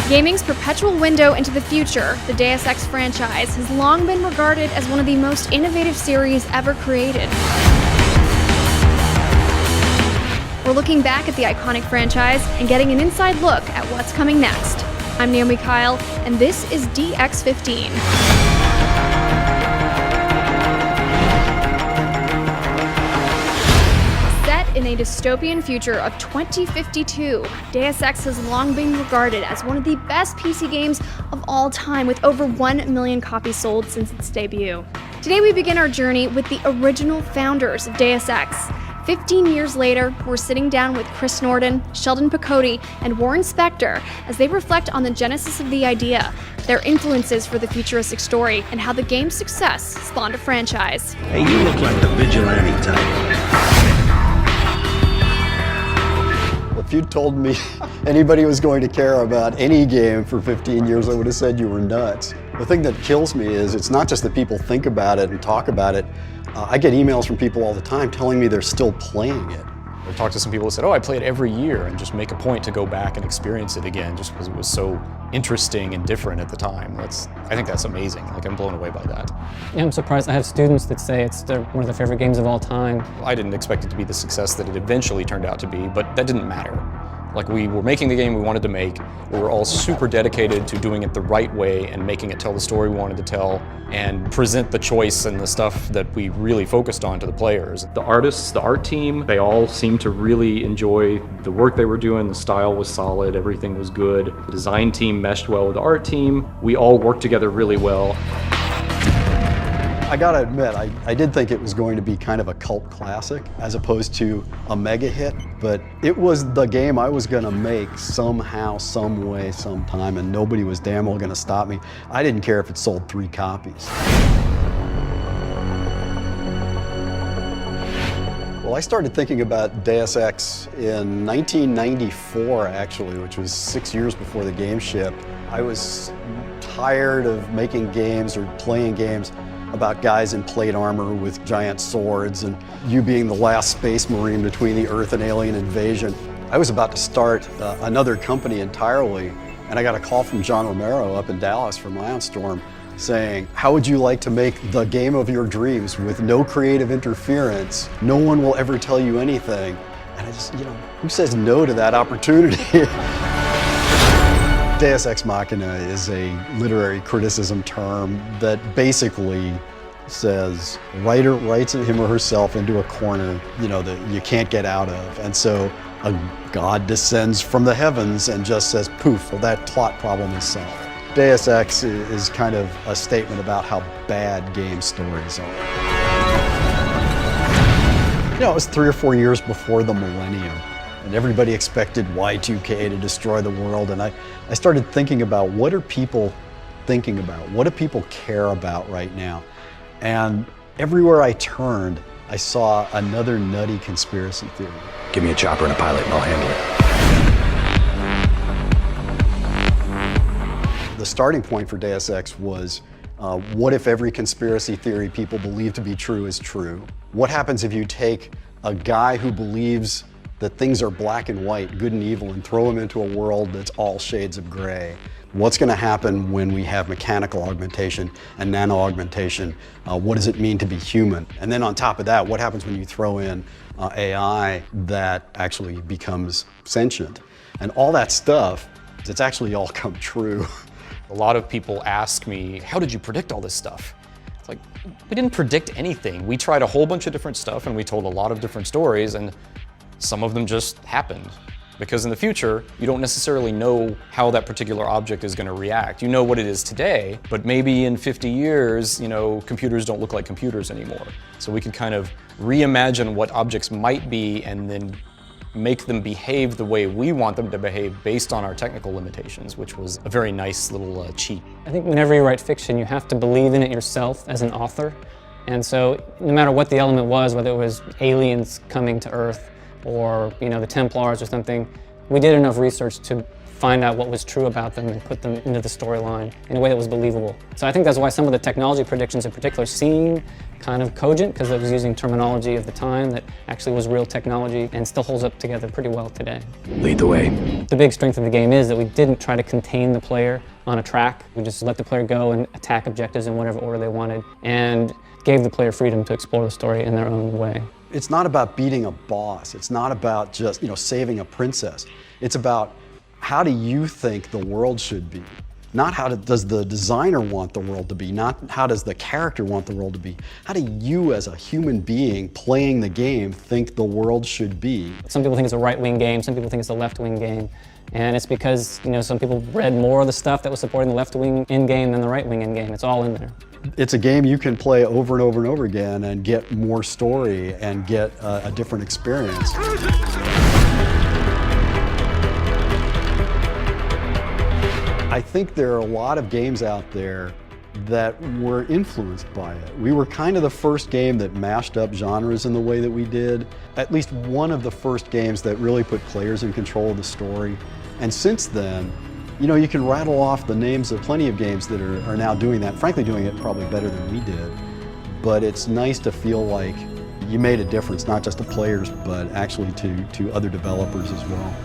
Gaming's perpetual window into the future, the Deus Ex franchise has long been regarded as one of the most innovative series ever created. We're looking back at the iconic franchise and getting an inside look at what's coming next. I'm Naomi Kyle, and this is DX15. In a dystopian future of 2052, Deus Ex has long been regarded as one of the best PC games of all time, with over 1 million copies sold since its debut. Today we begin our journey with the original founders of Deus Ex. 15 years later, we're sitting down with Chris Norden, Sheldon Pacotti, and Warren Spector as they reflect on the genesis of the idea, their influences for the futuristic story, and how the game's success spawned a franchise. Hey, you look like the vigilante type. If you'd told me anybody was going to care about any game for 15 years, I would have said you were nuts. The thing that kills me is it's not just that people think about it and talk about it. I get emails from people all the time telling me they're still playing it. I've talked to some people who said, oh, I play it every year, and just make a point to go back and experience it again just because it was so interesting and different at the time. I think that's amazing. Like, I'm blown away by that. Yeah, I'm surprised. I have students that say it's one of their favorite games of all time. I didn't expect it to be the success that it eventually turned out to be, but that didn't matter. Like, we were making the game we wanted to make. We were all super dedicated to doing it the right way and making it tell the story we wanted to tell and present the choice and the stuff that we really focused on to the players. The artists, the art team, they all seemed to really enjoy the work they were doing. The style was solid, everything was good. The design team meshed well with the art team. We all worked together really well. I gotta admit, I did think it was going to be kind of a cult classic as opposed to a mega hit, but it was the game I was gonna make somehow, some way, sometime, and nobody was damn well gonna stop me. I didn't care if it sold 3 copies. Well, I started thinking about Deus Ex in 1994, actually, which was 6 years before the game shipped. I was tired of making games or playing games about guys in plate armor with giant swords and you being the last space marine between the Earth and alien invasion. I was about to start another company entirely, and I got a call from John Romero up in Dallas from Lionstorm saying, how would you like to make the game of your dreams with no creative interference? No one will ever tell you anything. And I just, who says no to that opportunity? Deus Ex Machina is a literary criticism term that basically says writer writes him or herself into a corner, that you can't get out of. And so a god descends from the heavens and just says, poof, well, that plot problem is solved. Deus Ex is kind of a statement about how bad game stories are. It was 3 or 4 years before the millennium. And everybody expected Y2K to destroy the world. And I started thinking about, what are people thinking about? What do people care about right now? And everywhere I turned, I saw another nutty conspiracy theory. Give me a chopper and a pilot and I'll handle it. The starting point for Deus Ex was, what if every conspiracy theory people believe to be true is true? What happens if you take a guy who believes that things are black and white, good and evil, and throw them into a world that's all shades of gray? What's going to happen when we have mechanical augmentation and nano augmentation? What does it mean to be human? And then on top of that, what happens when you throw in AI that actually becomes sentient? And all that stuff, it's actually all come true. A lot of people ask me, how did you predict all this stuff? It's like, we didn't predict anything. We tried a whole bunch of different stuff and we told a lot of different stories, and some of them just happened. Because in the future, you don't necessarily know how that particular object is going to react. You know what it is today, but maybe in 50 years, computers don't look like computers anymore. So we can kind of reimagine what objects might be and then make them behave the way we want them to behave based on our technical limitations, which was a very nice little cheat. I think whenever you write fiction, you have to believe in it yourself as an author. And so no matter what the element was, whether it was aliens coming to Earth or the Templars or something, we did enough research to find out what was true about them and put them into the storyline in a way that was believable. So I think that's why some of the technology predictions in particular seem kind of cogent, because it was using terminology of the time that actually was real technology and still holds up together pretty well today. Lead the way. The big strength of the game is that we didn't try to contain the player on a track. We just let the player go and attack objectives in whatever order they wanted, and gave the player freedom to explore the story in their own way. It's not about beating a boss. It's not about just, saving a princess. It's about how do you think the world should be? Not how does the designer want the world to be, not how does the character want the world to be. How do you as a human being playing the game think the world should be? Some people think it's a right-wing game, some people think it's a left-wing game. And it's because, some people read more of the stuff that was supporting the left-wing in-game than the right-wing in-game. It's all in there. It's a game you can play over and over and over again and get more story and get a different experience. I think there are a lot of games out there that were influenced by it. We were kind of the first game that mashed up genres in the way that we did. At least one of the first games that really put players in control of the story. And since then, you can rattle off the names of plenty of games that are now doing that, frankly doing it probably better than we did. But it's nice to feel like you made a difference, not just to players, but actually to other developers as well.